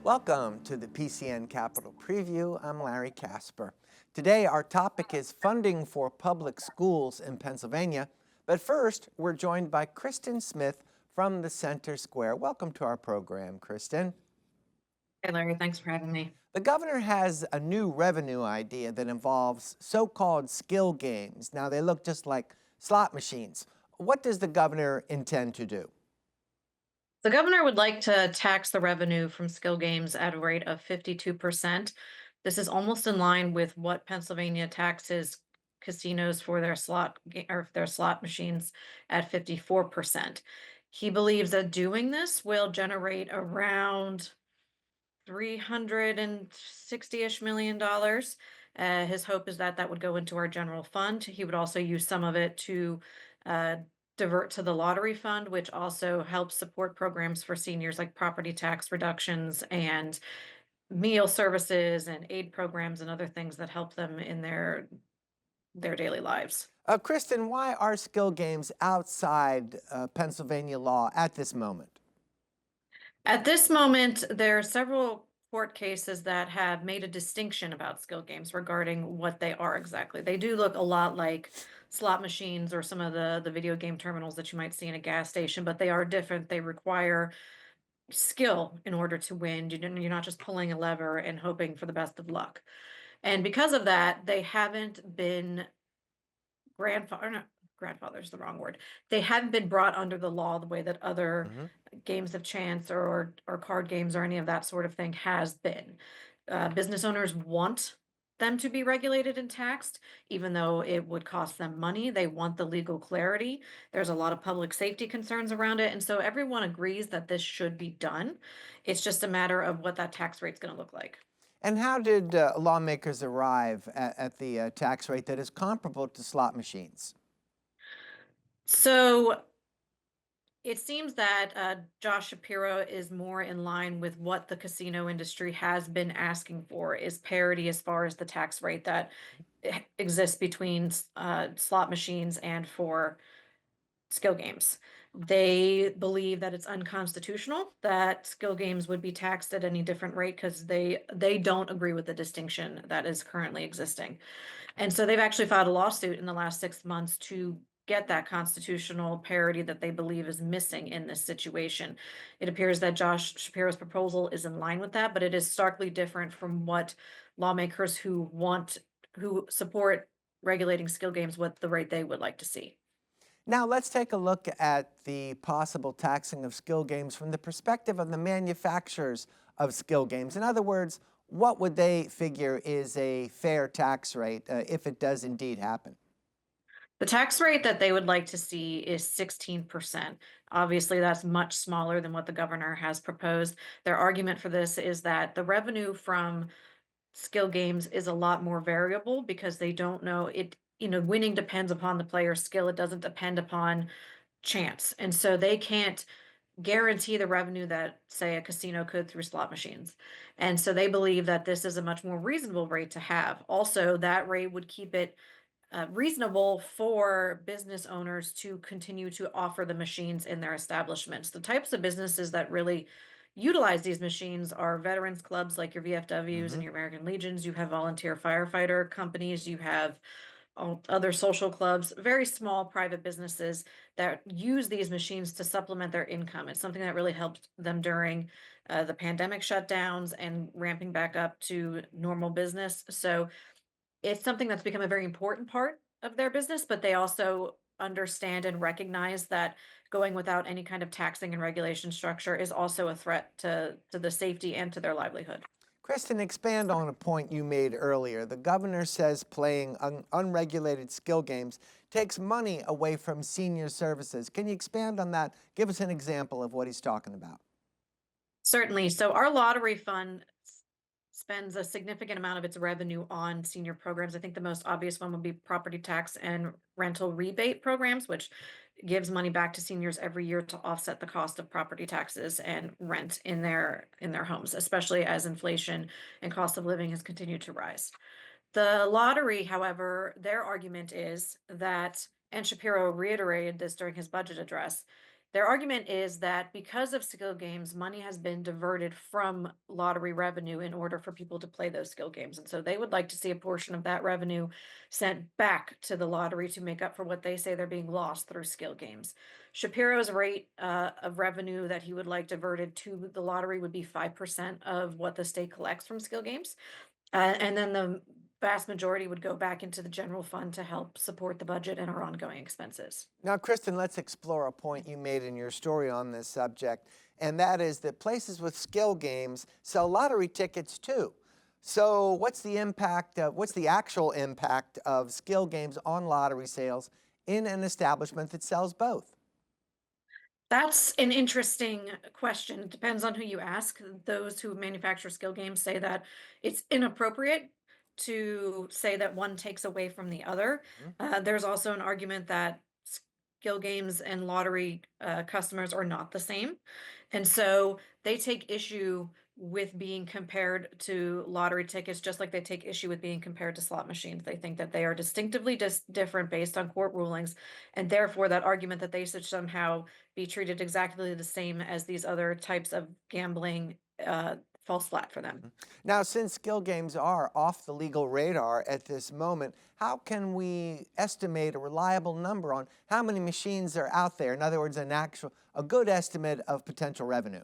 Welcome to the PCN Capitol Preview. I'm Larry Casper. Today our topic is funding for public schools in Pennsylvania. But first, we're joined by Kristen Smith from the Center Square. Welcome to our program, Kristen. Hey, Larry, thanks for having me. The governor has a new revenue idea that involves so-called skill games. Now, they look just like slot machines. What does the governor intend to do? The governor would like to tax the revenue from skill games at a rate of 52%. This is almost in line with what Pennsylvania taxes casinos for their slot machines at 54%. He believes that doing this will generate around 360-ish million dollars. His hope is that that would go into our general fund. He would also use some of it to uh, divert to the lottery fund, which also helps support programs for seniors like property tax reductions and meal services and aid programs and other things that help them in their daily lives. Kristen, why are skill games outside Pennsylvania law at this moment? At this moment, there are several court cases that have made a distinction about skill games regarding what they are exactly. They do look a lot like slot machines or some of the video game terminals that you might see in a gas station, but they are different. They require skill in order to win. You're not just pulling a lever and hoping for the best of luck. And because of that, they haven't been grandfather's the wrong word. They haven't been brought under the law the way that other games of chance or card games or any of that sort of thing has been. Business owners want them to be regulated and taxed, even though it would cost them money. They want the legal clarity. There's a lot of public safety concerns around it. And so everyone agrees that this should be done. It's just a matter of what that tax rate's going to look like. And how did lawmakers arrive at the tax rate that is comparable to slot machines? So it seems that Josh Shapiro is more in line with what the casino industry has been asking for, is parity as far as the tax rate that exists between slot machines and for skill games. They believe that it's unconstitutional that skill games would be taxed at any different rate because they don't agree with the distinction that is currently existing. And so they've actually filed a lawsuit in the last 6 months to get that constitutional parity that they believe is missing in this situation. It appears that Josh Shapiro's proposal is in line with that, but it is starkly different from what lawmakers who support regulating skill games, what the rate they would like to see. Now let's take a look at the possible taxing of skill games from the perspective of the manufacturers of skill games. In other words, what would they figure is a fair tax rate if it does indeed happen? The tax rate that they would like to see is 16%. Obviously, that's much smaller than what the governor has proposed. Their argument for this is that the revenue from skill games is a lot more variable because they don't know it. Winning depends upon the player's skill. It doesn't depend upon chance. And so they can't guarantee the revenue that, say, a casino could through slot machines. And so they believe that this is a much more reasonable rate to have. Also, that rate would keep it reasonable for business owners to continue to offer the machines in their establishments. The types of businesses that really utilize these machines are veterans clubs like your VFWs and your American Legions. You have volunteer firefighter companies. You have other social clubs, very small private businesses that use these machines to supplement their income. It's something that really helped them during the pandemic shutdowns and ramping back up to normal business. So it's something that's become a very important part of their business, but they also understand and recognize that going without any kind of taxing and regulation structure is also a threat to the safety and to their livelihood. Kristen, expand on a point you made earlier. The governor says playing unregulated skill games takes money away from senior services. Can you expand on that? Give us an example of what he's talking about. Certainly. So our lottery fund spends a significant amount of its revenue on senior programs. I think the most obvious one would be property tax and rental rebate programs, which gives money back to seniors every year to offset the cost of property taxes and rent in their homes, especially as inflation and cost of living has continued to rise. The lottery, however, their argument is that, and Shapiro reiterated this during his budget address, Their argument is that because of skill games, money has been diverted from lottery revenue in order for people to play those skill games. And so they would like to see a portion of that revenue sent back to the lottery to make up for what they say they're being lost through skill games. Shapiro's rate of revenue that he would like diverted to the lottery would be 5% of what the state collects from skill games. And then the vast majority would go back into the general fund to help support the budget and our ongoing expenses. Now, Kristen, let's explore a point you made in your story on this subject, and that is that places with skill games sell lottery tickets too. So what's the actual impact of skill games on lottery sales in an establishment that sells both? That's an interesting question. It depends on who you ask. Those who manufacture skill games say that it's inappropriate to say that one takes away from the other. Mhm. There's also an argument that skill games and lottery customers are not the same. And so they take issue with being compared to lottery tickets, just like they take issue with being compared to slot machines. They think that they are distinctively different based on court rulings. And therefore, that argument that they should somehow be treated exactly the same as these other types of gambling falls flat for them. Now, since skill games are off the legal radar at this moment, how can we estimate a reliable number on how many machines are out there? In other words, a good estimate of potential revenue.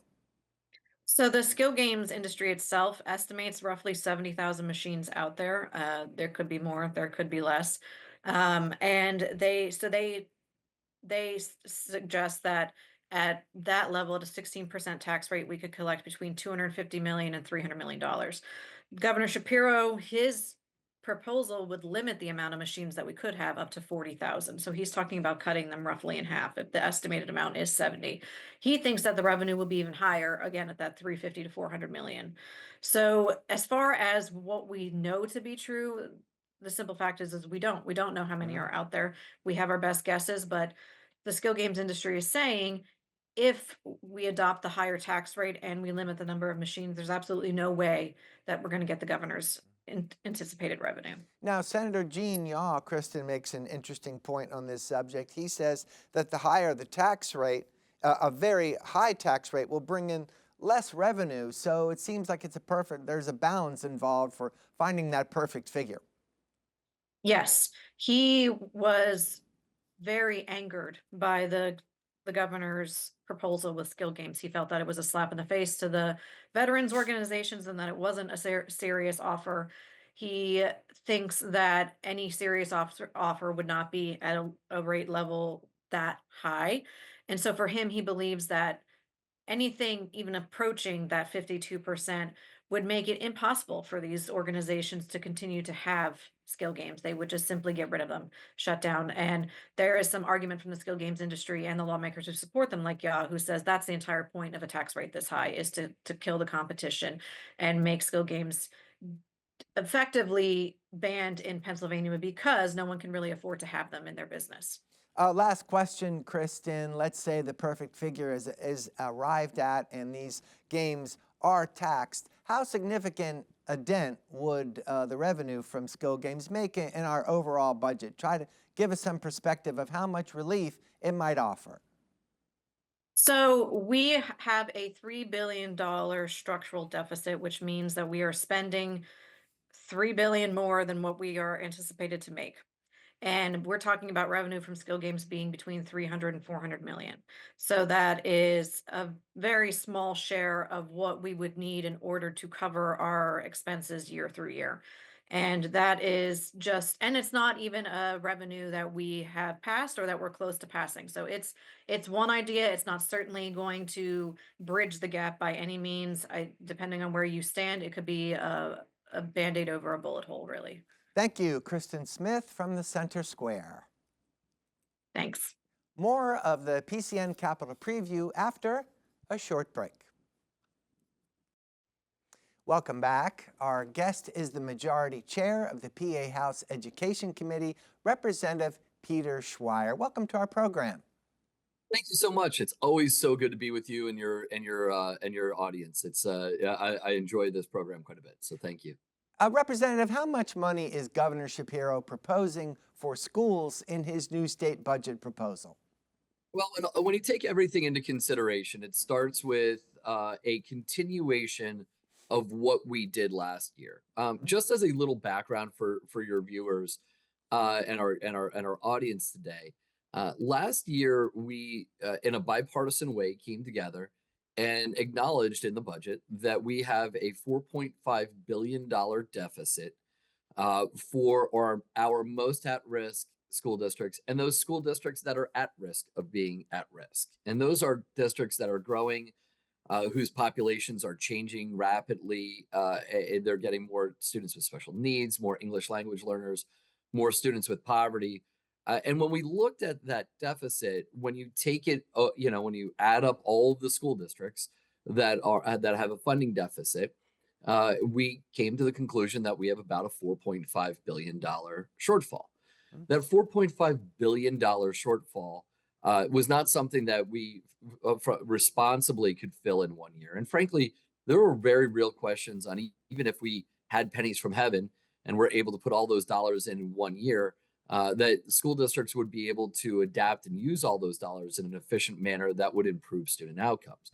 So the skill games industry itself estimates roughly 70,000 machines out there. There could be more, there could be less. And they suggest that at that level, at a 16% tax rate, we could collect between 250 million and $300 million. Governor Shapiro, his proposal would limit the amount of machines that we could have up to 40,000. So he's talking about cutting them roughly in half if the estimated amount is 70. He thinks that the revenue will be even higher, again at that 350 to 400 million. So as far as what we know to be true, the simple fact is we don't know how many Mhm. are out there. We have our best guesses, but the skill games industry is saying if we adopt the higher tax rate and we limit the number of machines, there's absolutely no way that we're going to get the governor's anticipated revenue. Now, Senator Gene Yaw, Kristen, makes an interesting point on this subject. He says that the higher the tax rate, a very high tax rate, will bring in less revenue. So it seems like there's a balance involved for finding that perfect figure. Yes, he was very angered by the governor's proposal with skill games. He felt that it was a slap in the face to the veterans organizations and that it wasn't a serious offer. He thinks that any serious offer would not be at a rate level that high. And so for him, he believes that anything even approaching that 52% would make it impossible for these organizations to continue to have skill games. They would just simply get rid of them, shut down. And there is some argument from the skill games industry and the lawmakers who support them, like Yah, who says that's the entire point of a tax rate this high is to kill the competition and make skill games effectively banned in Pennsylvania because no one can really afford to have them in their business. Last question, Kristen. Let's say the perfect figure is arrived at and these games are taxed. How significant a dent would the revenue from skill games make in our overall budget? Try to give us some perspective of how much relief it might offer. So we have a $3 billion structural deficit, which means that we are spending 3 billion more than what we are anticipated to make. And we're talking about revenue from skill games being between 300 and 400 million. So that is a very small share of what we would need in order to cover our expenses year through year. And that is just, and it's not even a revenue that we have passed or that we're close to passing. So it's one idea. It's not certainly going to bridge the gap by any means. Depending on where you stand, it could be a band-aid over a bullet hole, really. Thank you, Kristen Smith from the Center Square. Thanks. More of the PCN Capitol Preview after a short break. Welcome back. Our guest is the Majority Chair of the PA House Education Committee, Representative Peter Schweyer. Welcome to our program. Thank you so much. It's always so good to be with you and your audience. I enjoy this program quite a bit. So thank you. Representative, how much money is Governor Shapiro proposing for schools in his new state budget proposal? Well, when you take everything into consideration, it starts with a continuation of what we did last year. Just as a little background for your viewers and our audience today, last year we, in a bipartisan way, came together and acknowledged in the budget that we have a $4.5 billion deficit for our most at risk school districts and those school districts that are at risk of being at risk. And those are districts that are growing, whose populations are changing rapidly. And they're getting more students with special needs, more English language learners, more students with poverty. And when we looked at that deficit, when you take it, when you add up all of the school districts that have a funding deficit, we came to the conclusion that we have about a $4.5 billion shortfall. Mhm. That $4.5 billion shortfall was not something that we responsibly could fill in one year. And frankly, there were very real questions on even if we had pennies from heaven and were able to put all those dollars in one year, that school districts would be able to adapt and use all those dollars in an efficient manner that would improve student outcomes.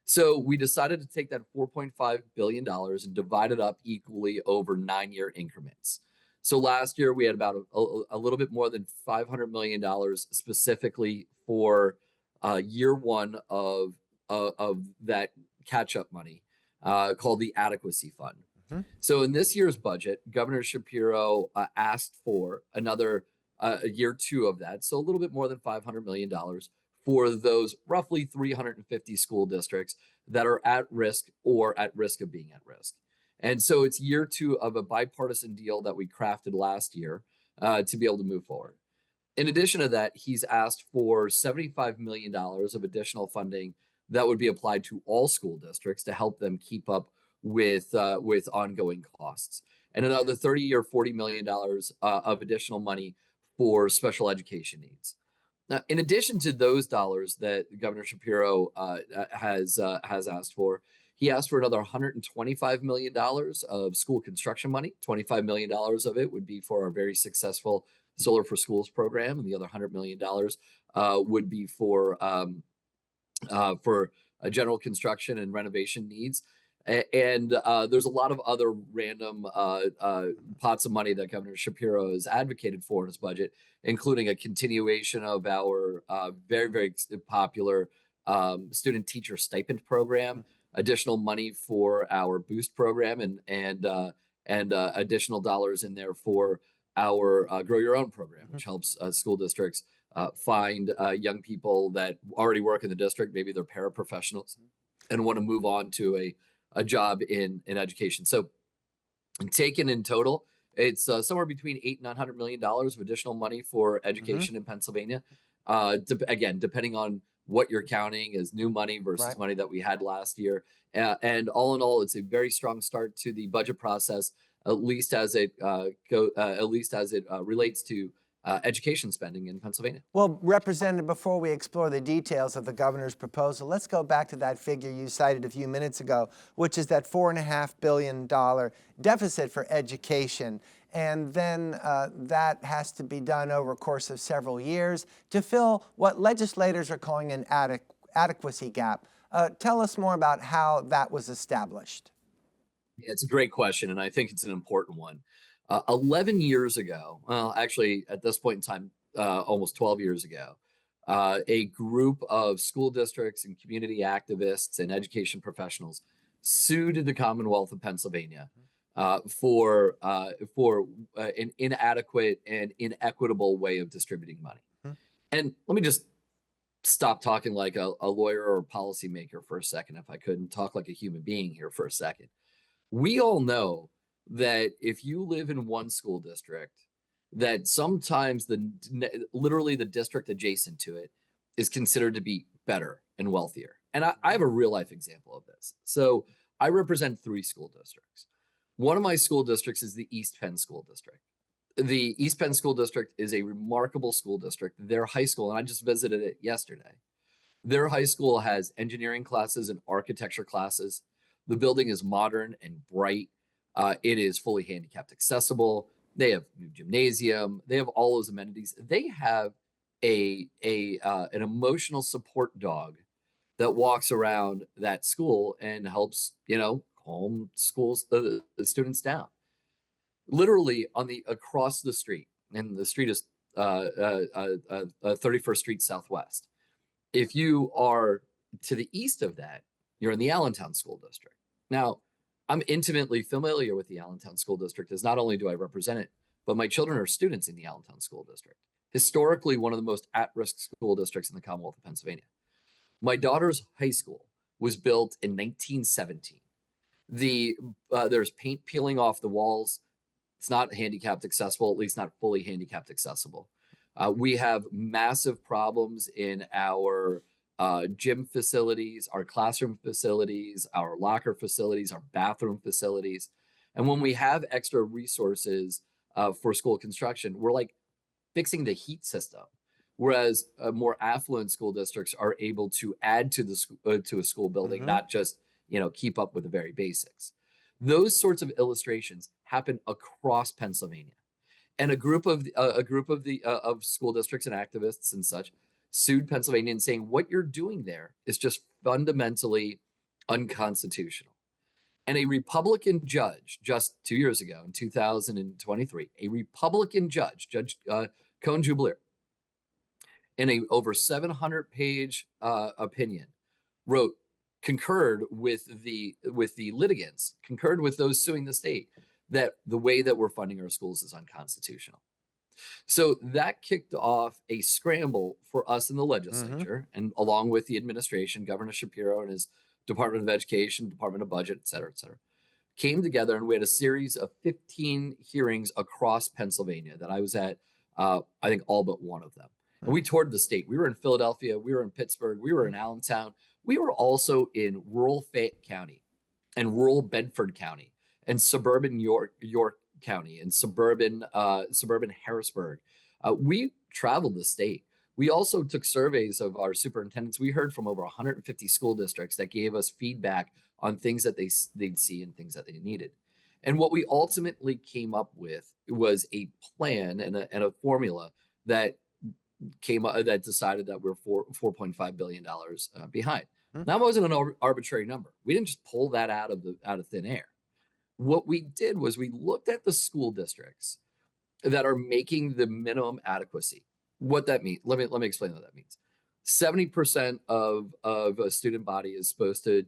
So we decided to take that $4.5 billion and divide it up equally over 9-year increments. So last year we had about a little bit more than $500 million specifically for year one of that catch-up money called the Adequacy Fund. Mhm. So in this year's budget, Governor Shapiro asked for another year two of that, so a little bit more than $500 million for those roughly 350 school districts that are at risk or at risk of being at risk. And so it's year two of a bipartisan deal that we crafted last year to be able to move forward. In addition to that, he's asked for $75 million of additional funding that would be applied to all school districts to help them keep up with ongoing costs, and another 30 or $40 million of additional money for special education needs. Now, in addition to those dollars that Governor Shapiro has asked for, he asked for another $125 million of school construction money. $25 million of it would be for our very successful Solar for Schools program, and the other $100 million would be for general construction and renovation needs. And there's a lot of other random pots of money that Governor Shapiro has advocated for in his budget, including a continuation of our very, very popular student teacher stipend program, additional money for our boost program, and additional dollars in there for our Grow Your Own program, which helps school districts find young people that already work in the district, maybe they're paraprofessionals, and want to move on to a job in education. So taken in total, it's somewhere between $800 and $900 million of additional money for education in Pennsylvania. Again, depending on what you're counting as new money versus money that we had last year. And all in all, it's a very strong start to the budget process, at least as it relates to education spending in Pennsylvania. Well, Representative, before we explore the details of the governor's proposal, let's go back to that figure you cited a few minutes ago, which is that $4.5 billion deficit for education. And then that has to be done over a course of several years to fill what legislators are calling an adequacy gap. Tell us more about how that was established. It's a great question, and I think it's an important one. 11 years ago, well, actually, at this point in time, almost 12 years ago, a group of school districts and community activists and education professionals sued the Commonwealth of Pennsylvania for an inadequate and inequitable way of distributing money. And let me just stop talking like a lawyer or a policymaker for a second, if I could, and talk like a human being here for a second. We all know that if you live in one school district, that sometimes literally the district adjacent to it is considered to be better and wealthier. And I have a real life example of this. So I represent 3 school districts. One of my school districts is the East Penn School District. The East Penn School District is a remarkable school district. Their high school, and I just visited it yesterday, their high school has engineering classes and architecture classes. The building is modern and bright. It is fully handicapped accessible. They have new gymnasium. They have all those amenities. They have an emotional support dog that walks around that school and helps, calm the students down. Literally across the street, and the street is 31st Street Southwest. If you are to the east of that, you're in the Allentown School District. Now, I'm intimately familiar with the Allentown School District, as not only do I represent it, but my children are students in the Allentown School District. Historically, one of the most at-risk school districts in the Commonwealth of Pennsylvania. My daughter's high school was built in 1917. There's paint peeling off the walls. It's not handicapped accessible, at least not fully handicapped accessible. We have massive problems in our gym facilities, our classroom facilities, our locker facilities, our bathroom facilities. And when we have extra resources for school construction, we're like fixing the heat system. Whereas more affluent school districts are able to add to to a school building, not just keep up with the very basics. Those sorts of illustrations happen across Pennsylvania, and a group of school districts and activists and such sued Pennsylvania and saying what you're doing there is just fundamentally unconstitutional. And a Republican judge just 2 years ago, in 2023, a Republican judge, Judge Cohn Jubileer, in a over 700-page opinion, concurred with the litigants, concurred with those suing the state, that the way that we're funding our schools is unconstitutional. So that kicked off a scramble for us in the legislature, and along with the administration, Governor Shapiro and his Department of Education, Department of Budget, et cetera, came together, and we had a series of 15 hearings across Pennsylvania that I was at, I think all but one of them. And we toured the state. We were in Philadelphia, we were in Pittsburgh, we were in Allentown. We were also in rural Fayette County and rural Bedford County and suburban York County and suburban Harrisburg. We traveled the state. We also took surveys of our superintendents. We heard from over 150 school districts that gave us feedback on things that they'd see and things that they needed. And what we ultimately came up with was a plan and a formula that that decided that we're $4.5 billion behind. That wasn't an arbitrary number. We didn't just pull that out of thin air. What we did was we looked at the school districts that are making the minimum adequacy. What that means, let me explain what that means. 70% of a student body is supposed to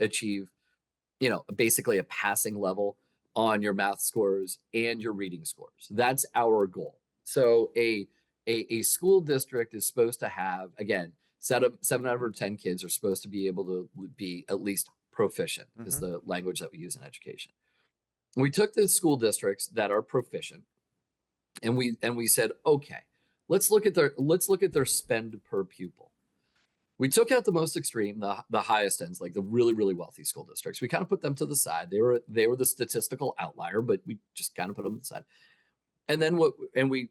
achieve, basically a passing level on your math scores and your reading scores. That's our goal. So a school district is supposed to have, again, 7 out of 10 kids are supposed to be able to be at least proficient, is the language that we use in education. We took the school districts that are proficient, and we said, okay, let's look at their spend per pupil. We took out the most extreme, the highest ends, like the really, really wealthy school districts. We kind of put them to the side. They were the statistical outlier, but we just kind of put them to the side. And then we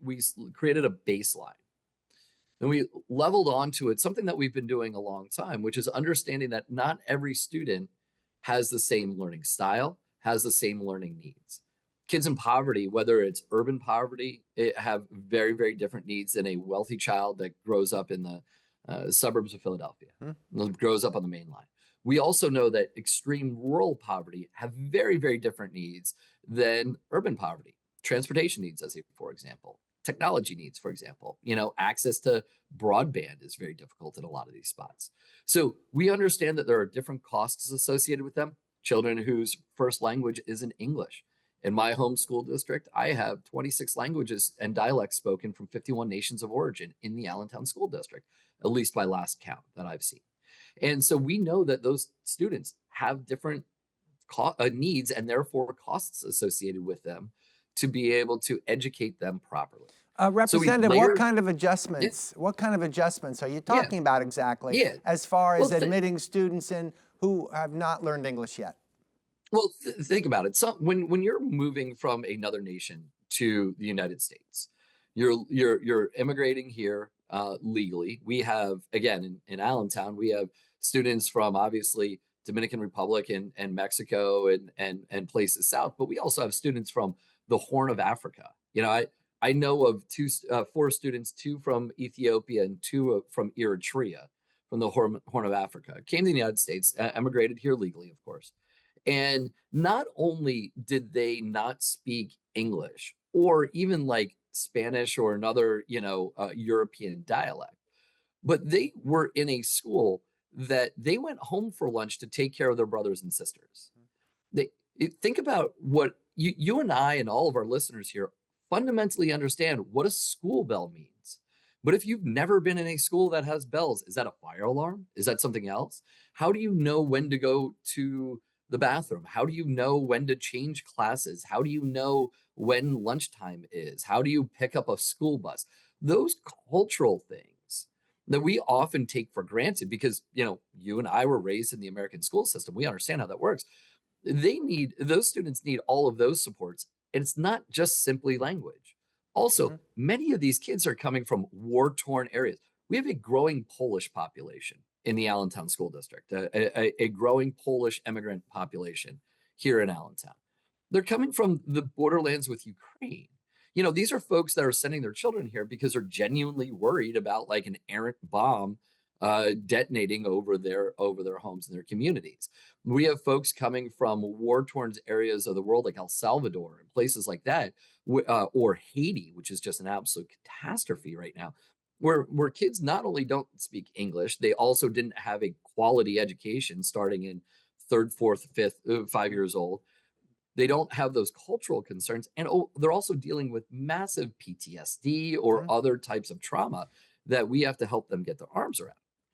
created a baseline. And we leveled onto it something that we've been doing a long time, which is understanding that not every student has the same learning style, has the same learning needs. Kids in poverty, whether it's urban poverty, have very, very different needs than a wealthy child that grows up in the suburbs of Philadelphia, grows up on the main line. We also know that extreme rural poverty have very, very different needs than urban poverty. Transportation needs, for example. Technology needs, for example. Access to broadband is very difficult in a lot of these spots. So we understand that there are different costs associated with them. Children whose first language isn't English. In my home school district, I have 26 languages and dialects spoken from 51 nations of origin in the Allentown School District, at least by last count that I've seen. And so we know that those students have different needs and therefore costs associated with them to be able to educate them properly. Representative, what kind of adjustments? What kind of adjustments are you talking about exactly? As far as admitting students in who have not learned English yet? Well, think about it. So when you're moving from another nation to the United States, you're immigrating here legally. We have, again, in Allentown, we have students from obviously Dominican Republic and Mexico and places south, but we also have students from the Horn of Africa. I I know of four students, two from Ethiopia and two from Eritrea, from the Horn of Africa, came to the United States, emigrated here legally, of course. And not only did they not speak English or even like Spanish or another, European dialect, but they were in a school that they went home for lunch to take care of their brothers and sisters. Think about what you and I and all of our listeners here fundamentally understand what a school bell means. But if you've never been in a school that has bells, is that a fire alarm? Is that something else? How do you know when to go to the bathroom? How do you know when to change classes? How do you know when lunchtime is? How do you pick up a school bus? Those cultural things that we often take for granted because, you and I were raised in the American school system. We understand how that works. Those students need all of those supports. And it's not just simply language. Also, many of these kids are coming from war-torn areas. We have a growing Polish population in the Allentown School District, a growing Polish immigrant population here in Allentown. They're coming from the borderlands with Ukraine. These are folks that are sending their children here because they're genuinely worried about like an errant bomb detonating over their homes and their communities. We have folks coming from war-torn areas of the world like El Salvador and places like that, or Haiti, which is just an absolute catastrophe right now, where kids not only don't speak English, they also didn't have a quality education starting in third, fourth, fifth, 5 years old. They don't have those cultural concerns, and they're also dealing with massive PTSD or other types of trauma that we have to help them get their arms around.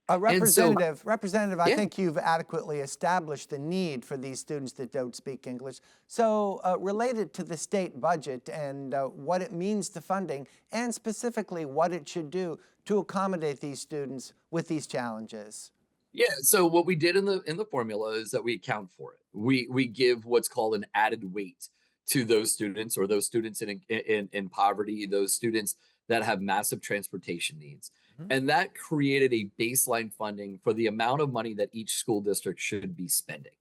Representative, I Yeah. think you've adequately established the need for these students that don't speak English. So related to the state budget and what it means to funding, and specifically what it should do to accommodate these students with these challenges. Yeah. So what we did in the formula is that we account for it. We give what's called an added weight to those students, or those students in poverty, those students that have massive transportation needs. And that created a baseline funding for the amount of money that each school district should be spending.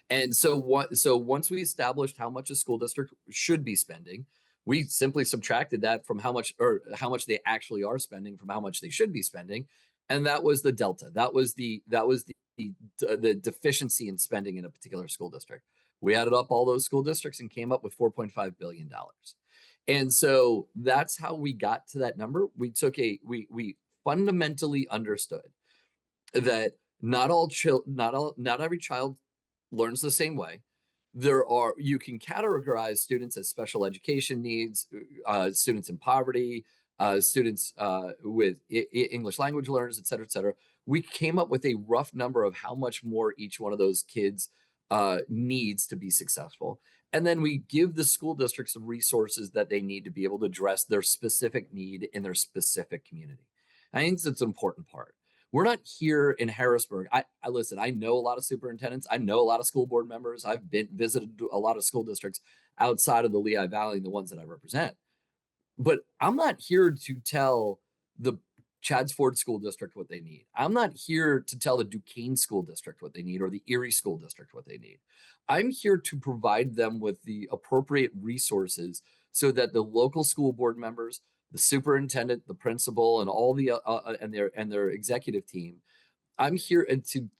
And so once we established how much a school district should be spending, we simply subtracted that from how much they actually are spending from how much they should be spending. And that was the delta. That was the deficiency in spending in a particular school district. We added up all those school districts and came up with $4.5 billion. And so that's how we got to that number. We fundamentally understood that not every child learns the same way. You can categorize students as special education needs, students in poverty, students with English language learners, et cetera, et cetera. We came up with a rough number of how much more each one of those kids needs to be successful. And then we give the school districts the resources that they need to be able to address their specific need in their specific community. I think that's an important part. We're not here in Harrisburg. Listen, I know a lot of superintendents. I know a lot of school board members. I've visited a lot of school districts outside of the Lehigh Valley, the ones that I represent. But I'm not here to tell the Chadds Ford School District what they need. I'm not here to tell the Duquesne School District what they need, or the Erie School District what they need. I'm here to provide them with the appropriate resources so that the local school board members, the superintendent, the principal, and all the and their executive team, I'm here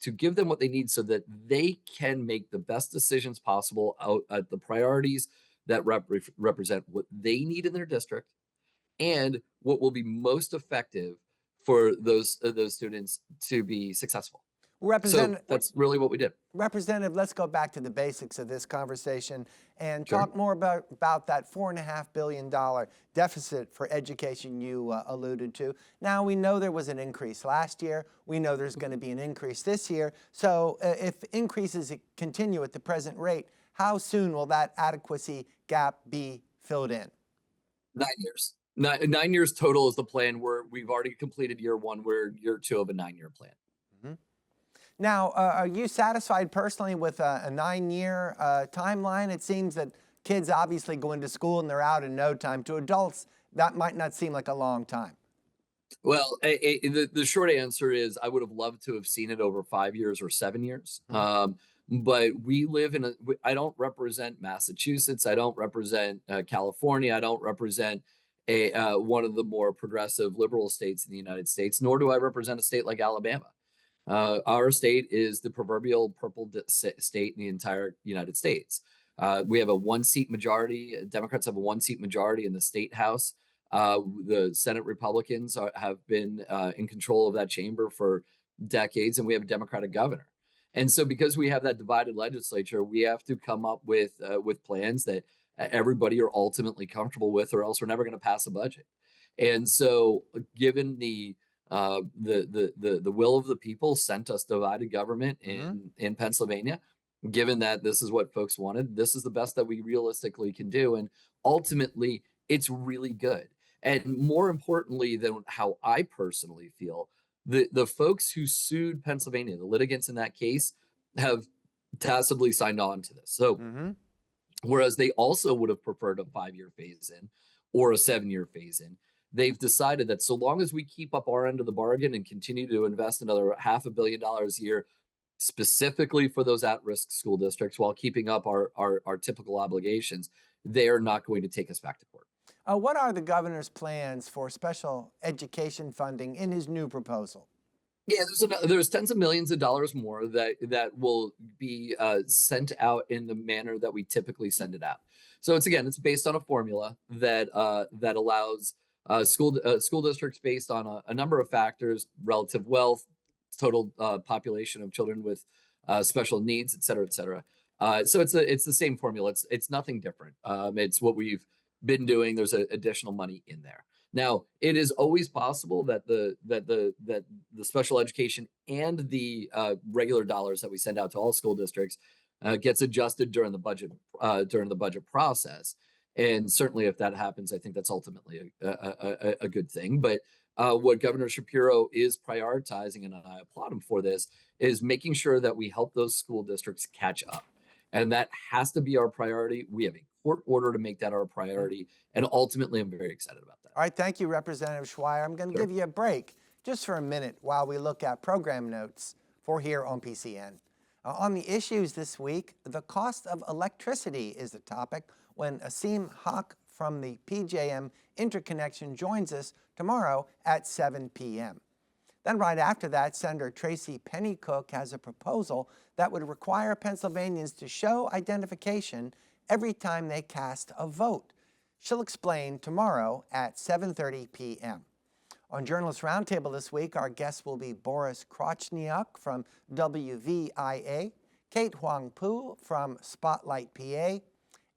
to give them what they need so that they can make the best decisions possible out at the priorities that represent what they need in their district and what will be most effective for those students to be successful. So that's really what we did. Representative, let's go back to the basics of this conversation and Sure. talk more about that $4.5 billion deficit for education you alluded to. Now, we know there was an increase last year. We know there's going to be an increase this year. So if increases continue at the present rate, how soon will that adequacy gap be filled in? 9 years. 9 years total is the plan. We've already completed year one. We're year two of a 9-year plan. Now, are you satisfied personally with a 9-year timeline? It seems that kids obviously go into school and they're out in no time. To adults, that might not seem like a long time. Well, the short answer is I would have loved to have seen it over 5 years or 7 years. But we live I don't represent Massachusetts. I don't represent California. I don't represent one of the more progressive liberal states in the United States, nor do I represent a state like Alabama. Our state is the proverbial purple state in the entire United States. We have a one-seat majority. Democrats have a one-seat majority in the state house. The Senate Republicans have been in control of that chamber for decades, and we have a Democratic governor. And so, because we have that divided legislature, we have to come up with plans that everybody are ultimately comfortable with, or else we're never going to pass a budget. And so, given the will of the people sent us divided government in Pennsylvania, given that this is what folks wanted, this is the best that we realistically can do, and ultimately, it's really good. And more importantly than how I personally feel, the folks who sued Pennsylvania, the litigants in that case, have tacitly signed on to this. So whereas they also would have preferred a 5-year phase in or a 7-year phase in, they've decided that so long as we keep up our end of the bargain and continue to invest another $500 million a year specifically for those at-risk school districts while keeping up our typical obligations, they are not going to take us back to court. What are the governor's plans for special education funding in his new proposal? Yeah, there's tens of millions of dollars more that will be sent out in the manner that we typically send it out. So it's based on a formula that allows school districts based on a number of factors: relative wealth, total population of children with special needs, et cetera, et cetera. So it's the same formula. It's nothing different. It's what we've been doing. There's additional money in there. Now, it is always possible that the special education and the regular dollars that we send out to all school districts gets adjusted during the budget process. And certainly, if that happens, I think that's ultimately a good thing. But what Governor Shapiro is prioritizing, and I applaud him for this, is making sure that we help those school districts catch up. And that has to be our priority. We have a court order to make that our priority. And ultimately, I'm very excited about that. All right, thank you, Representative Schweyer. I'm going to give you a break just for a minute while we look at program notes for here on PCN. On the issues this week, the cost of electricity is the topic when Asim Haq from the PJM Interconnection joins us tomorrow at 7 p.m. Then right after that, Senator Tracy Pennycook has a proposal that would require Pennsylvanians to show identification every time they cast a vote. She'll explain tomorrow at 7:30 p.m. On Journalist Roundtable this week, our guests will be Boris Krochniak from WVIA, Kate Huang-Pu from Spotlight PA,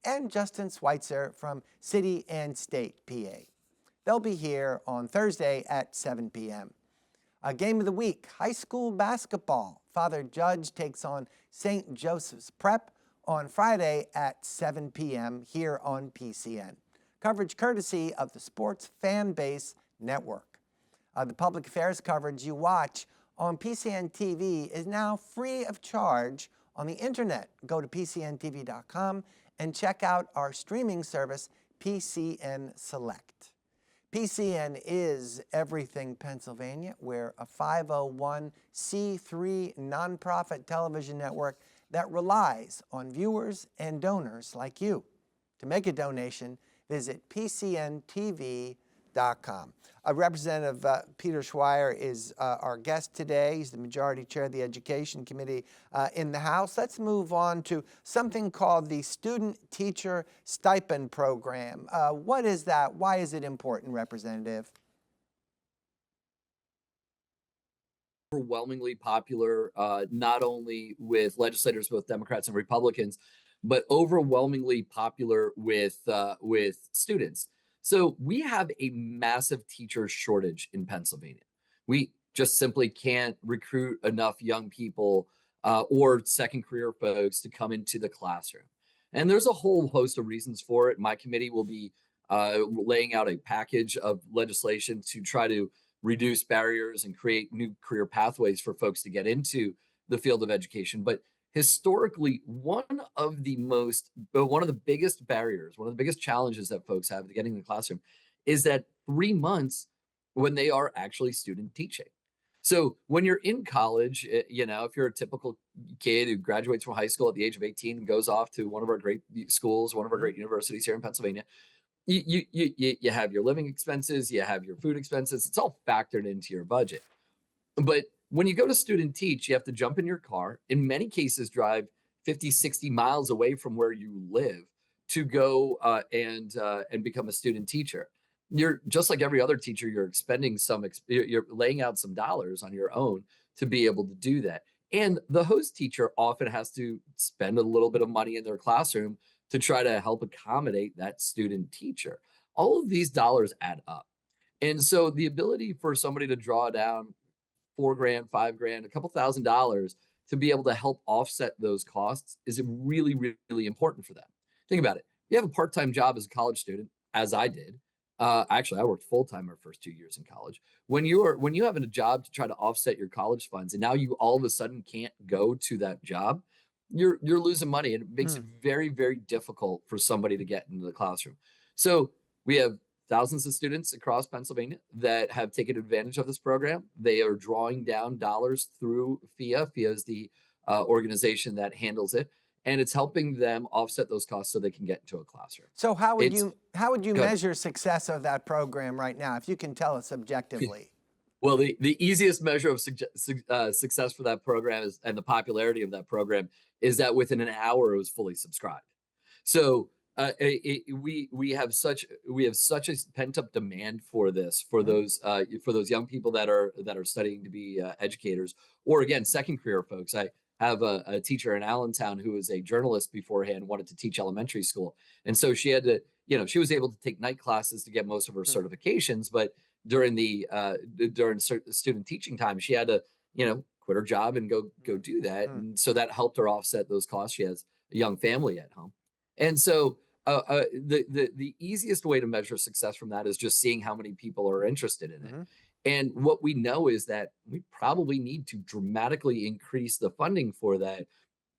and Justin Schweitzer from City and State PA. They'll be here on Thursday at 7 p.m. A game of the week, high school basketball. Father Judge takes on St. Joseph's Prep on Friday at 7 p.m. here on PCN. Coverage courtesy of the Sports Fan Base Network. The public affairs coverage you watch on PCN TV is now free of charge on the internet. Go to PCNTV.com and check out our streaming service, PCN Select. PCN is Everything Pennsylvania. We're a 501c3 nonprofit television network that relies on viewers and donors like you. To make a donation, visit PCNTV.com. Representative Peter Schweyer is our guest today. He's the Majority Chair of the Education Committee in the House. Let's move on to something called the Student Teacher Stipend Program. What is that? Why is it important, Representative? Overwhelmingly popular, not only with legislators, both Democrats and Republicans, but overwhelmingly popular with students. So we have a massive teacher shortage in Pennsylvania. We just simply can't recruit enough young people or second career folks to come into the classroom. And there's a whole host of reasons for it. My committee will be laying out a package of legislation to try to reduce barriers and create new career pathways for folks to get into the field of education. But historically, one of the biggest barriers, one of the biggest challenges that folks have to getting in the classroom is that 3 months when they are actually student teaching. So when you're in college, if you're a typical kid who graduates from high school at the age of 18 and goes off to one of our great schools, one of our great universities here in Pennsylvania, you have your living expenses, you have your food expenses. It's all factored into your budget. But when you go to student teach, you have to jump in your car, in many cases drive 50, 60 miles away from where you live to go and become a student teacher. You're just like every other teacher, you're expending you're laying out some dollars on your own to be able to do that. And the host teacher often has to spend a little bit of money in their classroom to try to help accommodate that student teacher. All of these dollars add up. And so the ability for somebody to draw down 4 grand, 5 grand, a couple $1,000 to be able to help offset those costs is really, really important for them. Think about it. You have a part-time job as a college student, as I did. Actually, I worked full-time my first 2 years in college. When you have a job to try to offset your college funds, and now you all of a sudden can't go to that job, you're losing money, and it makes it very, very difficult for somebody to get into the classroom. So we have thousands of students across Pennsylvania that have taken advantage of this program. They are drawing down dollars through FIA. FIA is the organization that handles it, and it's helping them offset those costs so they can get into a classroom. So how would It's- you Go ahead. measure success of that program right now, if you can tell us objectively? Well, the easiest measure of success for that program is, and the popularity of that program, is that within an hour it was fully subscribed. So we have such a pent up demand for this, for those young people that are studying to be educators, or again, second career folks. I have a teacher in Allentown who was a journalist beforehand, wanted to teach elementary school, and so she had to, she was able to take night classes to get most of her certifications, but during student teaching time, she had to, quit her job and go do that, and so that helped her offset those costs. She has a young family at home, and so the easiest way to measure success from that is just seeing how many people are interested in it. And what we know is that we probably need to dramatically increase the funding for that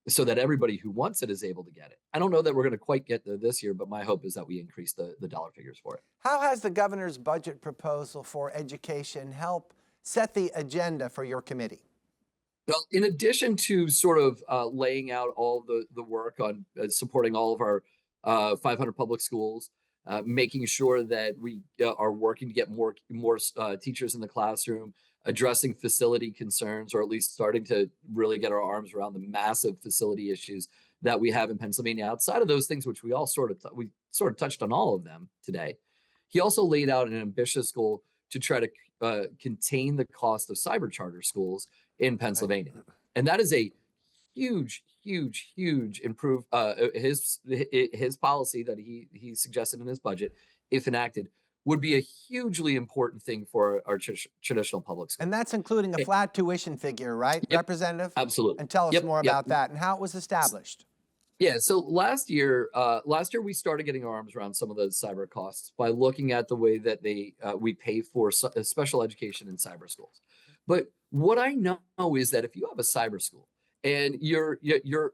so that everybody who wants it is able to get it. I don't know that we're going to quite get there this year, but my hope is that we increase the dollar figures for it. How has the governor's budget proposal for education helped set the agenda for your committee? Well, in addition to sort of laying out all the work on supporting all of our 500 public schools, making sure that we are working to get more teachers in the classroom, addressing facility concerns, or at least starting to really get our arms around the massive facility issues that we have in Pennsylvania. Outside of those things, which we all sort of touched on all of them today, he also laid out an ambitious goal to try to contain the cost of cyber charter schools in Pennsylvania, and that is a huge improve. His policy that he suggested in his budget, if enacted, would be a hugely important thing for our traditional public schools. And that's including a flat tuition figure, right, Yep. Representative? Absolutely. And tell us Yep, more yep. about that and how it was established. Yeah, so last year we started getting our arms around some of those cyber costs by looking at the way that we pay for special education in cyber schools. But what I know is that if you have a cyber school and your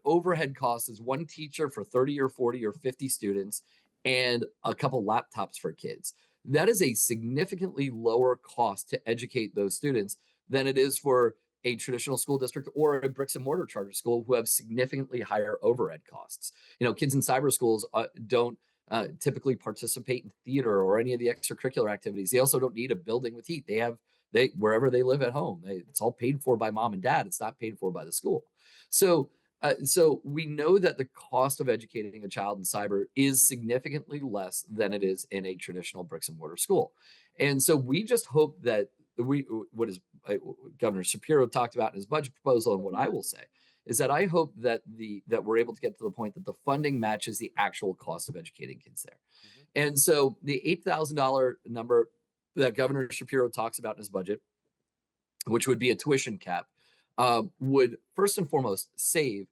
overhead cost is one teacher for 30 or 40 or 50 students and a couple laptops for kids, that is a significantly lower cost to educate those students than it is for a traditional school district or a bricks and mortar charter school who have significantly higher overhead costs. Kids in cyber schools don't typically participate in theater or any of the extracurricular activities. They also don't need a building with heat. They wherever they live at home, it's all paid for by mom and dad. It's not paid for by the school. So we know that the cost of educating a child in cyber is significantly less than it is in a traditional bricks and mortar school. And so we just hope that Governor Shapiro talked about in his budget proposal, and what I will say is that I hope that we're able to get to the point that the funding matches the actual cost of educating kids there. And so the $8,000 number that Governor Shapiro talks about in his budget, which would be a tuition cap, would first and foremost save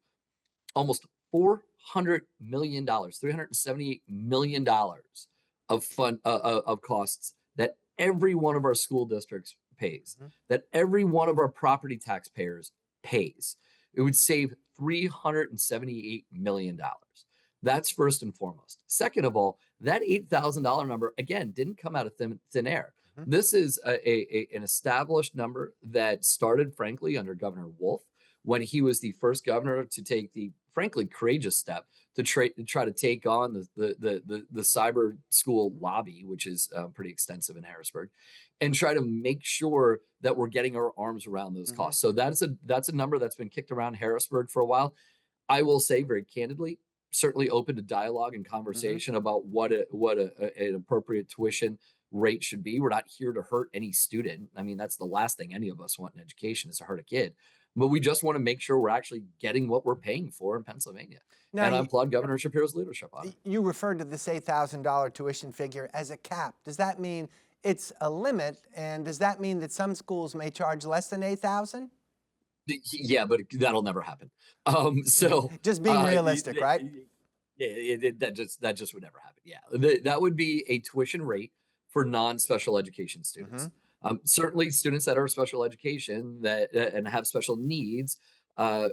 almost $400 million, $378 million of costs that every one of our school districts pays, that every one of our property taxpayers pays. It would save $378 million. That's first and foremost. Second of all, that $8,000 number, again, didn't come out of thin air. This is an established number that started, frankly, under Governor Wolf, when he was the first governor to take the, frankly, courageous step to try to take on the cyber school lobby, which is pretty extensive in Harrisburg, and try to make sure that we're getting our arms around those costs. So that's a number that's been kicked around Harrisburg for a while. I will say very candidly, certainly open to dialogue and conversation about an appropriate tuition rate should be. We're not here to hurt any student. I mean, that's the last thing any of us want in education, is to hurt a kid. But we just want to make sure we're actually getting what we're paying for in Pennsylvania. Now, And I applaud Governor Shapiro's leadership on it. you referred to this $8,000 tuition figure as a cap. Does that mean it's a limit? And does that mean that some schools may charge less than $8,000? Yeah, but that'll never happen. So Just being realistic, right? Yeah, that just would never happen. Yeah, that would be a tuition rate for non-special education students. Certainly, students that are special education and have special needs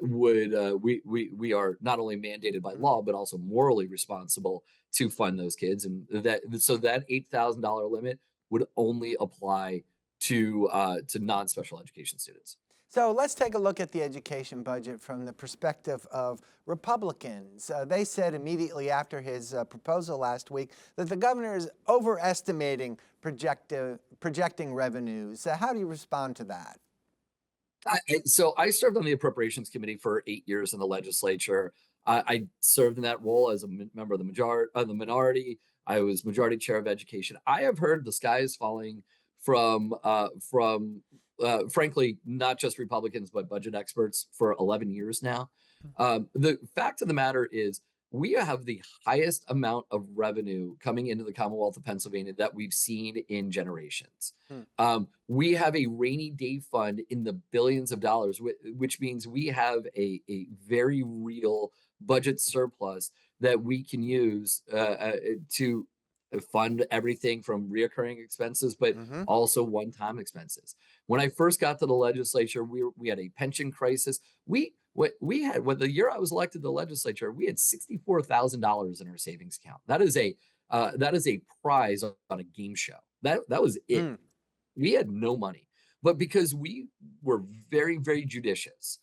we are not only mandated by law but also morally responsible to fund those kids, and that $8,000 limit would only apply to non-special education students. So let's take a look at the education budget from the perspective of Republicans. They said immediately after his proposal last week that the governor is overestimating projecting revenues. How do you respond to that? So I served on the Appropriations Committee for 8 years in the legislature. I served in that role as a member of the minority. I was majority chair of education. I have heard the sky is falling from frankly, not just Republicans, but budget experts for 11 years now. The fact of the matter is we have the highest amount of revenue coming into the Commonwealth of Pennsylvania that we've seen in generations. We have a rainy day fund in the billions of dollars, which means we have a very real budget surplus that we can use to fund everything from reoccurring expenses, but also one-time expenses. When I first got to the legislature, we had a pension crisis. When the year I was elected to the legislature, we had $64,000 in our savings account. That is a prize on a game show. That was it. We had no money, but because we were very, very judicious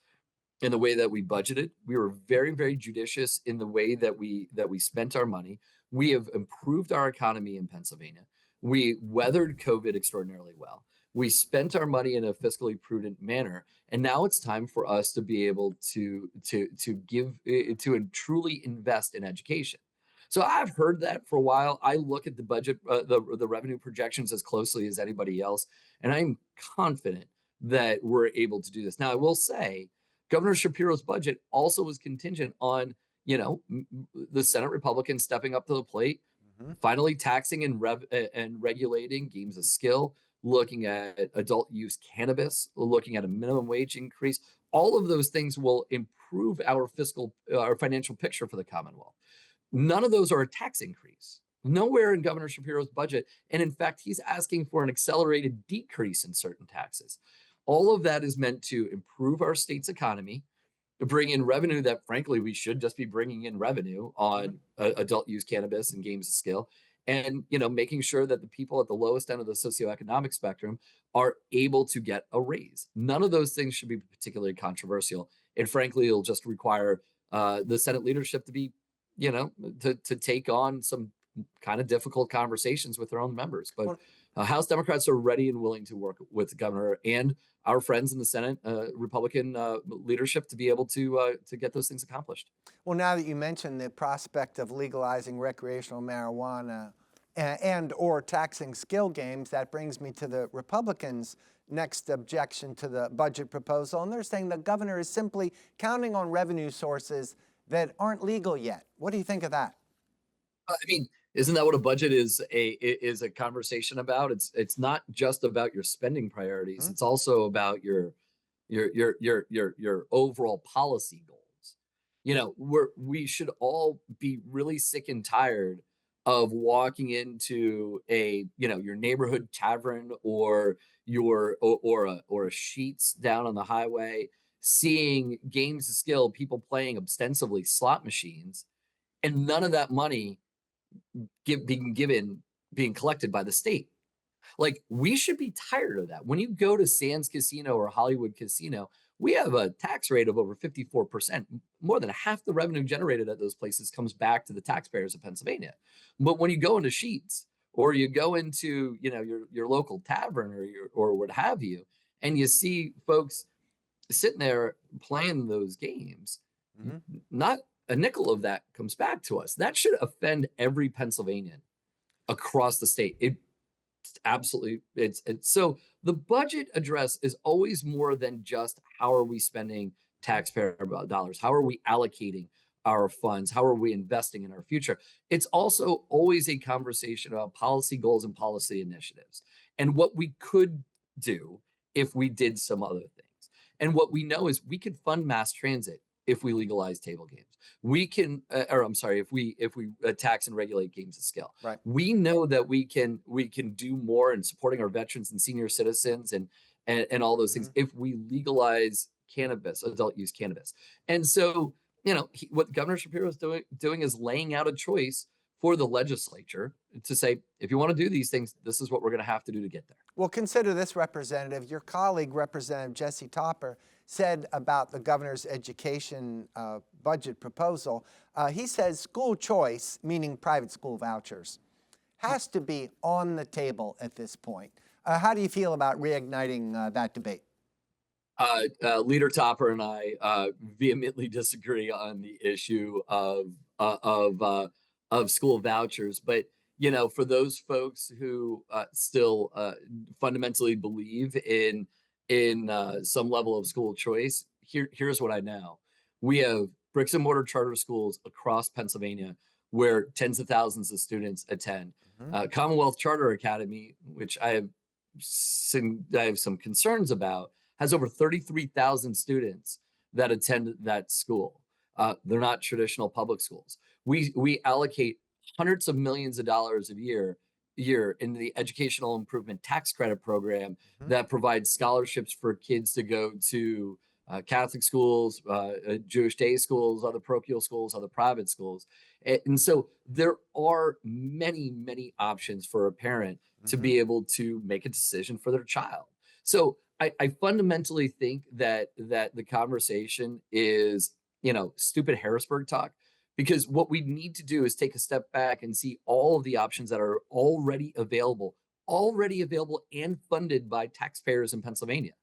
in the way that we budgeted, we were very, very judicious in the way that we spent our money. We have improved our economy in Pennsylvania. We weathered COVID extraordinarily well. We spent our money in a fiscally prudent manner, and now it's time for us to be able to truly invest in education. So I've heard that for a while. I look at the budget, the revenue projections as closely as anybody else, and I'm confident that we're able to do this. Now, I will say, Governor Shapiro's budget also was contingent on the Senate Republicans stepping up to the plate, finally taxing and regulating games of skill, looking at adult use cannabis, looking at a minimum wage increase. All of those things will improve our financial picture for the Commonwealth. None of those are a tax increase. Nowhere in Governor Shapiro's budget. And in fact, he's asking for an accelerated decrease in certain taxes. All of that is meant to improve our state's economy, to bring in revenue that, frankly, we should just be bringing in revenue on adult use cannabis and games of skill, and making sure that the people at the lowest end of the socioeconomic spectrum are able to get a raise. None of those things should be particularly controversial, and frankly, it'll just require the Senate leadership to be, to take on some kind of difficult conversations with their own members. But House Democrats are ready and willing to work with the governor and our friends in the Senate, Republican leadership, to be able to get those things accomplished. Well, now that you mentioned the prospect of legalizing recreational marijuana and or taxing skill games, that brings me to the Republicans' next objection to the budget proposal. And they're saying the governor is simply counting on revenue sources that aren't legal yet. What do you think of that? I mean, isn't that what a budget is a conversation about? It's not just about your spending priorities. It's also about your overall policy goals. We should all be really sick and tired of walking into your neighborhood tavern or a Sheets down on the highway, seeing games of skill, people playing ostensibly slot machines, and none of that money being collected by the state. Like, we should be tired of that. When you go to Sands Casino or Hollywood Casino, We have a tax rate of over 54%. More than half the revenue generated at those places comes back to the taxpayers of Pennsylvania. But when you go into Sheets or you go into, your local tavern or what have you, and you see folks sitting there playing those games, Mhm. not a nickel of that comes back to us. That should offend every Pennsylvanian across the state. Absolutely, it's so the budget address is always more than just how are we spending taxpayer dollars, how are we allocating our funds, how are we investing in our future. It's also always a conversation about policy goals and policy initiatives and what we could do if we did some other things. And what we know is we could fund mass transit if we legalize table games. We can, or I'm sorry, if we tax and regulate games of skill. Right. We know that we can do more in supporting our veterans and senior citizens and all those things if we legalize cannabis, adult use cannabis. And so, what Governor Shapiro is doing is laying out a choice for the legislature to say, if you want to do these things, this is what we're going to have to do to get there. Well, consider this, Representative. Your colleague, Representative Jesse Topper, said about the governor's education budget proposal, he says school choice, meaning private school vouchers, has to be on the table at this point. How do you feel about reigniting that debate? Leader Topper and I vehemently disagree on the issue of school vouchers, but for those folks who still fundamentally believe in some level of school choice, here's what I know: we have bricks and mortar charter schools across Pennsylvania where tens of thousands of students attend. Commonwealth Charter Academy, which I have some concerns about, has over 33,000 students that attend that school. They're not traditional public schools. We allocate hundreds of millions of dollars a year into the Educational Improvement Tax Credit Program that provides scholarships for kids to go to Catholic schools, Jewish day schools, other parochial schools, other private schools. And so there are many, many options for a parent to be able to make a decision for their child. So I fundamentally think that the conversation is, stupid Harrisburg talk, because what we need to do is take a step back and see all of the options that are already available and funded by taxpayers in Pennsylvania,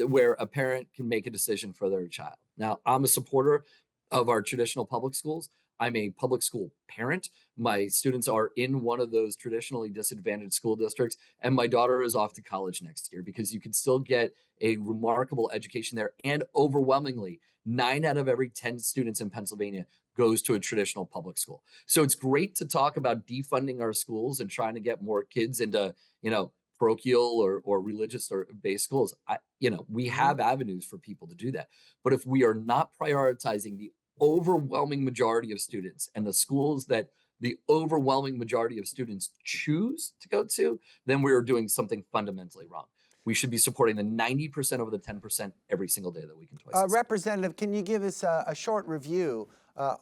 where a parent can make a decision for their child. Now, I'm a supporter of our traditional public schools. I'm a public school parent. My students are in one of those traditionally disadvantaged school districts, and my daughter is off to college next year because you can still get a remarkable education there. And overwhelmingly, 9 out of every 10 students in Pennsylvania goes to a traditional public school. So it's great to talk about defunding our schools and trying to get more kids into, parochial or religious or based schools. We have avenues for people to do that. But if we are not prioritizing the overwhelming majority of students and the schools that the overwhelming majority of students choose to go to, then we're doing something fundamentally wrong. We should be supporting the 90% over the 10% every single day that we can twice. Representative, can you give us a short review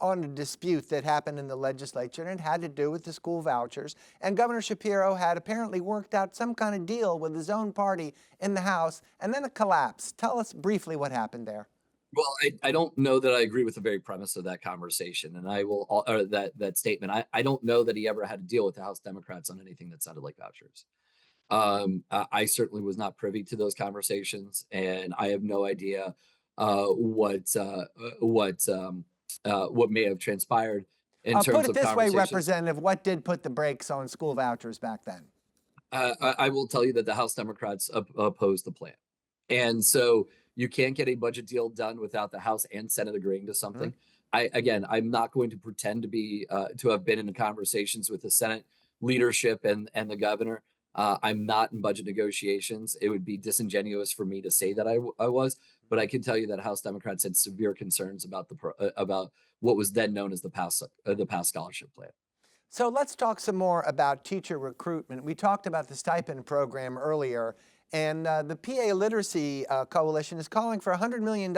on a dispute that happened in the legislature, and it had to do with the school vouchers, and Governor Shapiro had apparently worked out some kind of deal with his own party in the House, and then it collapsed. Tell us briefly what happened there. Well, I don't know that I agree with the very premise of that conversation, and I will, or that statement. I don't know that he ever had to deal with the House Democrats on anything that sounded like vouchers. I certainly was not privy to those conversations, and I have no idea what may have transpired in terms Put it of this way, conversations. Representative, what did put the brakes on school vouchers back then? I will tell you that the House Democrats opposed the plan, and so you can't get a budget deal done without the House and Senate agreeing to something. I'm not going to pretend to have been in conversations with the Senate leadership and the governor. I'm not in budget negotiations. It would be disingenuous for me to say that I was, but I can tell you that House Democrats had severe concerns about about what was then known as the past scholarship plan. So let's talk some more about teacher recruitment. We talked about the stipend program earlier, and the PA Literacy Coalition is calling for $100 million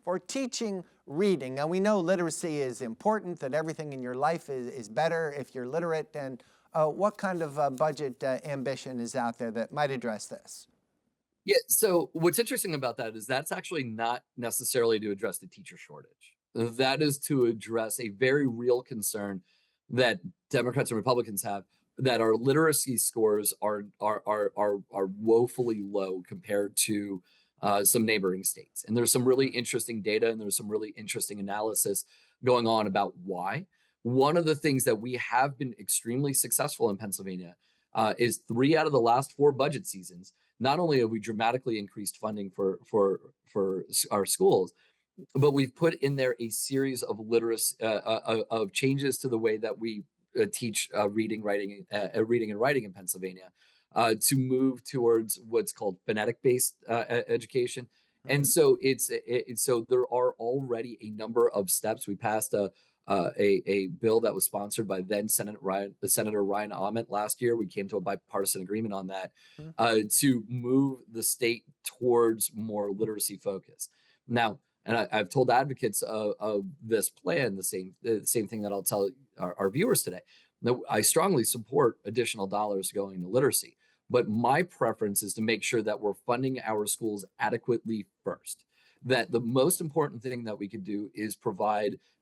for teaching reading. Now, we know literacy is important, that everything in your life is better if you're literate, and what kind of budget ambition is out there that might address this? Yeah, so what's interesting about that is that's actually not necessarily to address the teacher shortage. That is to address a very real concern that Democrats and Republicans have, that our literacy scores are woefully low compared to some neighboring states. And there's some really interesting data and there's some really interesting analysis going on about why. One of the things that we have been extremely successful in Pennsylvania is 3 out of the last 4 budget seasons. Not only have we dramatically increased funding for our schools, but we've put in there a series of literacy of changes to the way that we teach reading, reading and writing in Pennsylvania, to move towards what's called phonetic-based education. And so so there are already a number of steps. We passed a bill that was sponsored by then Senator Ryan Ahmet last year. We came to a bipartisan agreement on that to move the state towards more literacy focus. Now, and I've told advocates of this plan the same thing that I'll tell our viewers today. Now, I strongly support additional dollars going to literacy, but my preference is to make sure that we're funding our schools adequately first. That the most important thing that we can do is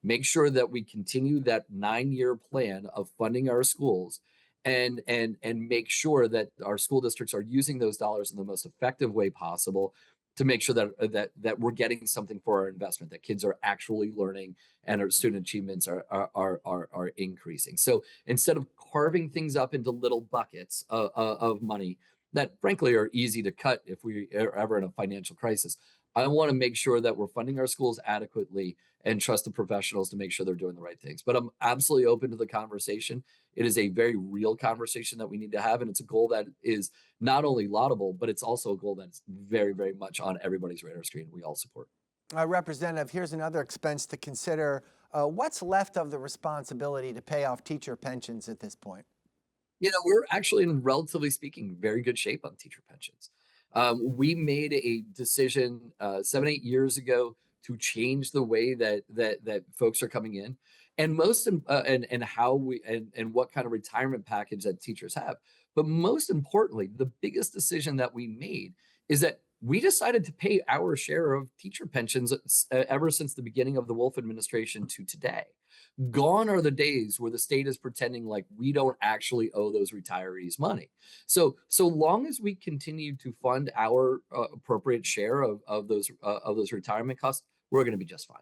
make sure that we continue that 9-year plan of funding our schools, and make sure that our school districts are using those dollars in the most effective way possible, to make sure that we're getting something for our investment, that kids are actually learning and our student achievements are increasing. So instead of carving things up into little buckets of money that frankly are easy to cut if we are ever in a financial crisis, I want to make sure that we're funding our schools adequately and trust the professionals to make sure they're doing the right things. But I'm absolutely open to the conversation. It is a very real conversation that we need to have. And it's a goal that is not only laudable, but it's also a goal that's very, very much on everybody's radar screen. We all support. Representative, here's another expense to consider. What's left of the responsibility to pay off teacher pensions at this point? We're actually, in relatively speaking, very good shape on teacher pensions. We made a decision 7-8 years ago to change the way that folks are coming in, and and what kind of retirement package that teachers have. But most importantly, the biggest decision that we made is that we decided to pay our share of teacher pensions ever since the beginning of the Wolf administration to today. Gone are the days where the state is pretending like we don't actually owe those retirees money. So long as we continue to fund our appropriate share of those retirement costs, we're going to be just fine.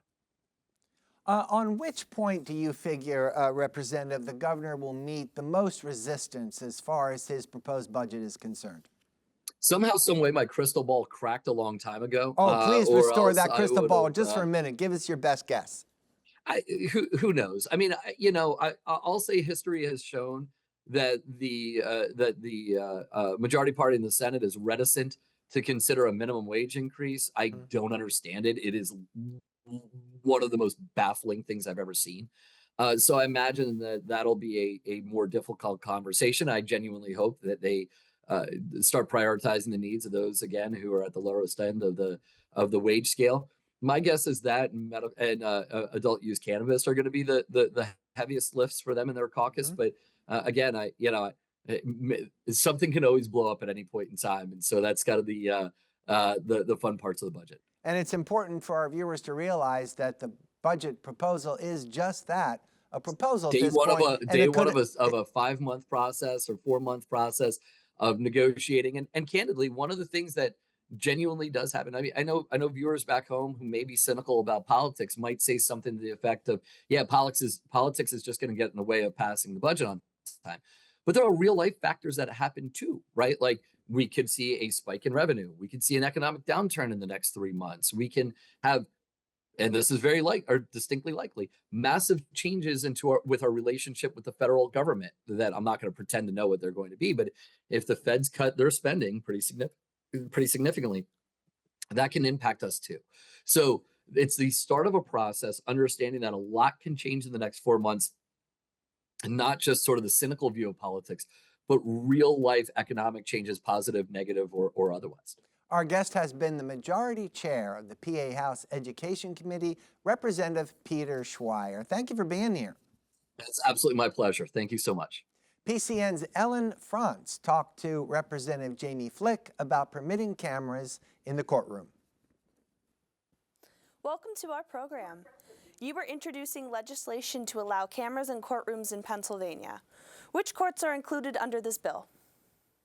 On which point do you figure, Representative, the governor will meet the most resistance as far as his proposed budget is concerned? Somehow, some way, my crystal ball cracked a long time ago. Oh, please restore that crystal ball have, just for a minute. Give us your best guess. Who knows? I mean, I'll say history has shown that the majority party in the Senate is reticent to consider a minimum wage increase. I don't understand it. It is one of the most baffling things I've ever seen. So I imagine that'll be a more difficult conversation. I genuinely hope that they start prioritizing the needs of those, again, who are at the lowest end of the wage scale. My guess is that adult use cannabis are going to be the heaviest lifts for them in their caucus. But again, something can always blow up at any point in time, and so that's got to be the fun parts of the budget. And it's important for our viewers to realize that the budget proposal is just that, a proposal. Day one of a 5-month process or 4-month process of negotiating, and candidly, one of the things that genuinely does happen. I mean, I know viewers back home who may be cynical about politics might say something to the effect of, yeah, politics is just going to get in the way of passing the budget on time. But there are real life factors that happen too, right? Like we could see a spike in revenue. We could see an economic downturn in the next 3 months. We can have, and this is distinctly likely, massive changes with our relationship with the federal government that I'm not going to pretend to know what they're going to be. But if the feds cut their spending pretty significantly, that can impact us too. So it's the start of a process, understanding that a lot can change in the next 4 months, and not just sort of the cynical view of politics, but real life economic changes, positive, negative, or otherwise. Our guest has been the majority chair of the PA House Education Committee, Representative Peter Schweyer. Thank you for being here. It's absolutely my pleasure. Thank you so much. PCN's Ellen Frantz talked to Representative Jamie Flick about permitting cameras in the courtroom. Welcome to our program. You are introducing legislation to allow cameras in courtrooms in Pennsylvania. Which courts are included under this bill?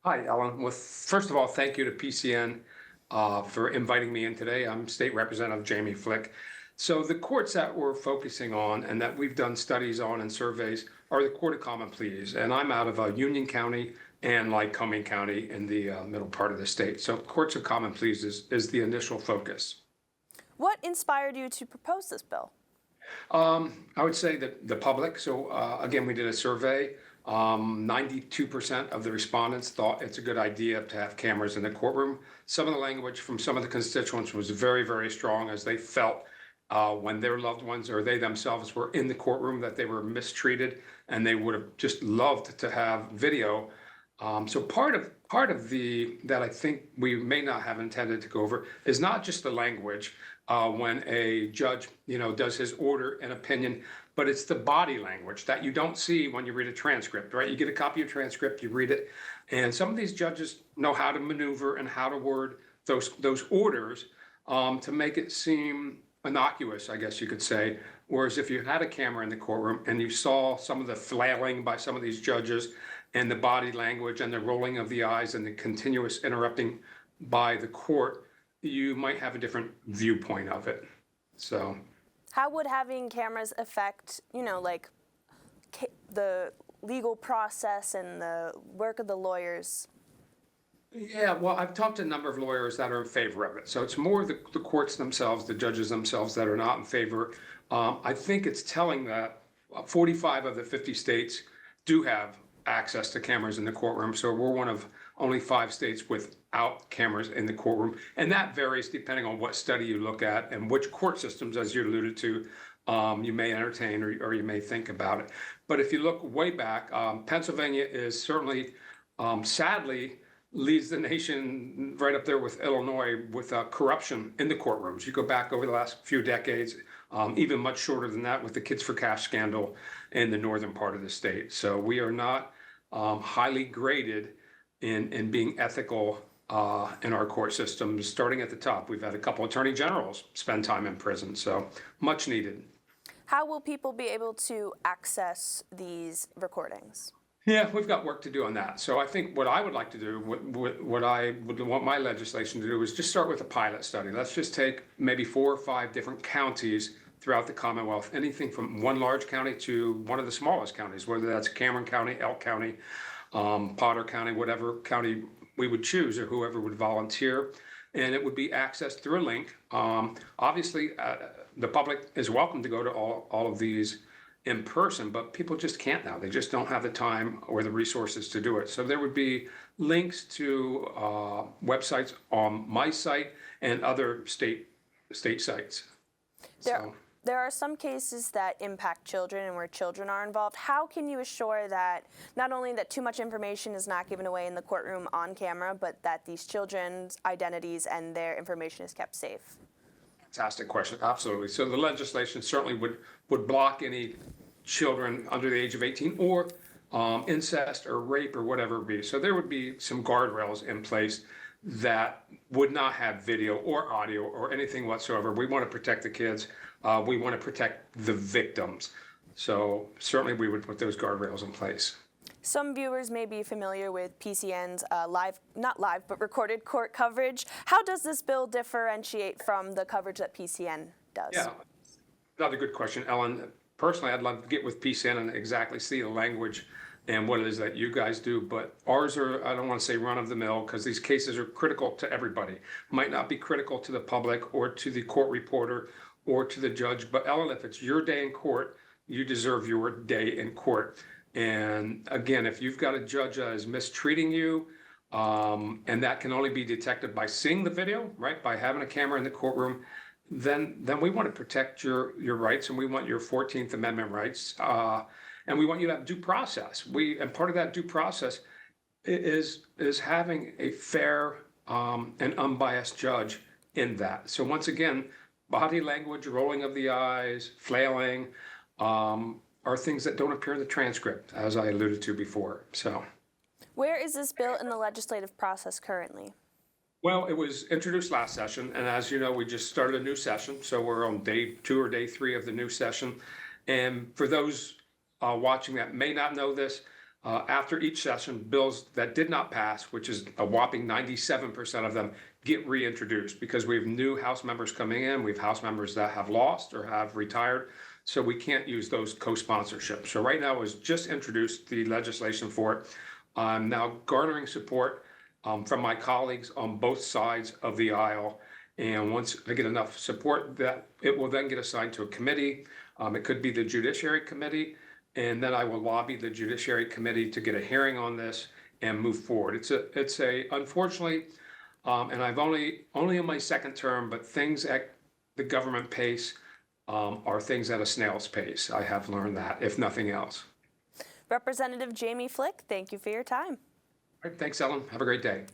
Hi, Ellen. Well, first of all, thank you to PCN for inviting me in today. I'm State Representative Jamie Flick. So the courts that we're focusing on and that we've done studies on and surveys are the Court of Common Pleas. And I'm out of Union County and Lycoming County in the middle part of the state. So Courts of Common Pleas is the initial focus. What inspired you to propose this bill? I would say that the public. So again, we did a survey. 92% of the respondents thought it's a good idea to have cameras in the courtroom. Some of the language from some of the constituents was very, very strong, as they felt when their loved ones or they themselves were in the courtroom that they were mistreated, and they would have just loved to have video. So part of that I think we may not have intended to go over is not just the language when a judge does his order and opinion, but it's the body language that you don't see when you read a transcript, right? You get a copy of transcript, you read it, and some of these judges know how to maneuver and how to word those orders to make it seem innocuous, I guess you could say. Whereas if you had a camera in the courtroom and you saw some of the flailing by some of these judges and the body language and the rolling of the eyes and the continuous interrupting by the court, you might have a different viewpoint of it. So How would having cameras affect, the legal process and the work of the lawyers? yeah, well, I've talked to a number of lawyers that are in favor of it. So it's more the courts themselves, the judges themselves that are not in favor. I think it's telling that 45 of the 50 states do have access to cameras in the courtroom. So we're one of only 5 states without cameras in the courtroom. And that varies depending on what study you look at and which court systems, as you alluded to, you may entertain or you may think about it. But if you look way back, Pennsylvania is certainly, sadly, leads the nation right up there with Illinois with corruption in the courtrooms. You go back over the last few decades, even much shorter than that with the Kids for Cash scandal in the northern part of the state. So we are not highly graded in being ethical in our court systems, starting at the top. We've had a couple attorney generals spend time in prison, so much needed. How will people be able to access these recordings? Yeah, we've got work to do on that. So I think what I would like to do, what I would want my legislation to do is just start with a pilot study. Let's just take maybe 4 or 5 different counties throughout the Commonwealth, anything from one large county to one of the smallest counties, whether that's Cameron County, Elk County, Potter County, whatever county we would choose or whoever would volunteer. And it would be accessed through a link. Obviously, the public is welcome to go to all of these in person, but people just can't now. They just don't have the time or the resources to do it. So there would be links to websites on my site and other state sites. There are some cases that impact children and where children are involved. How can you assure that not only that too much information is not given away in the courtroom on camera, but that these children's identities and their information is kept safe? Fantastic question. Absolutely. So the legislation certainly would block any children under the age of 18 or incest or rape or whatever it be. So there would be some guardrails in place that would not have video or audio or anything whatsoever. We want to protect the kids. We want to protect the victims. So certainly we would put those guardrails in place. Some viewers may be familiar with PCN's not live, but recorded court coverage. How does this bill differentiate from the coverage that PCN does? Yeah, another good question, Ellen. Personally, I'd love to get with PCN and exactly see the language and what it is that you guys do. But ours are, I don't want to say run of the mill, because these cases are critical to everybody. Might not be critical to the public or to the court reporter or to the judge. But Ellen, if it's your day in court, you deserve your day in court. And again, if you've got a judge that is mistreating you, and that can only be detected by seeing the video, right, by having a camera in the courtroom, then we want to protect your rights, and we want your 14th Amendment rights, and we want you to have due process. And part of that due process is having a fair and unbiased judge in that. So once again, body language, rolling of the eyes, flailing, are things that don't appear in the transcript, as I alluded to before. So, Where is this bill in the legislative process currently? well, it was introduced last session, and as you know, we just started a new session, so we're on day 2 or day 3 of the new session. And for those watching that may not know this, after each session, bills that did not pass, which is a whopping 97% of them, get reintroduced because we have new House members coming in. We have House members that have lost or have retired, so we can't use those co-sponsorships. So right now, it was just introduced the legislation for it. I'm now garnering support from my colleagues on both sides of the aisle. And once I get enough support, that it will then get assigned to a committee. It could be the Judiciary Committee, and then I will lobby the Judiciary Committee to get a hearing on this and move forward. It's a unfortunately, and I've only in my second term, but things at the government pace are things at a snail's pace. I have learned that, if nothing else. Representative Jamie Flick, thank you for your time. All right, thanks, Ellen. Have a great day.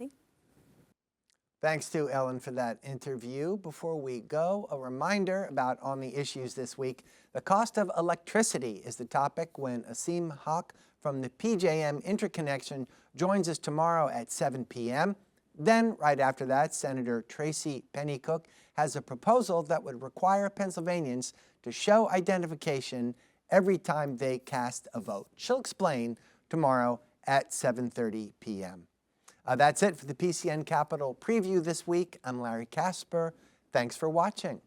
Thanks to Ellen for that interview. Before we go, a reminder about On the Issues this week. The cost of electricity is the topic when Asim Haq from the PJM Interconnection joins us tomorrow at 7 p.m. Then, right after that, Senator Tracy Pennycook has a proposal that would require Pennsylvanians to show identification every time they cast a vote. She'll explain tomorrow at 7:30 p.m. That's it for the PCN Capitol Preview this week. I'm Larry Casper. Thanks for watching.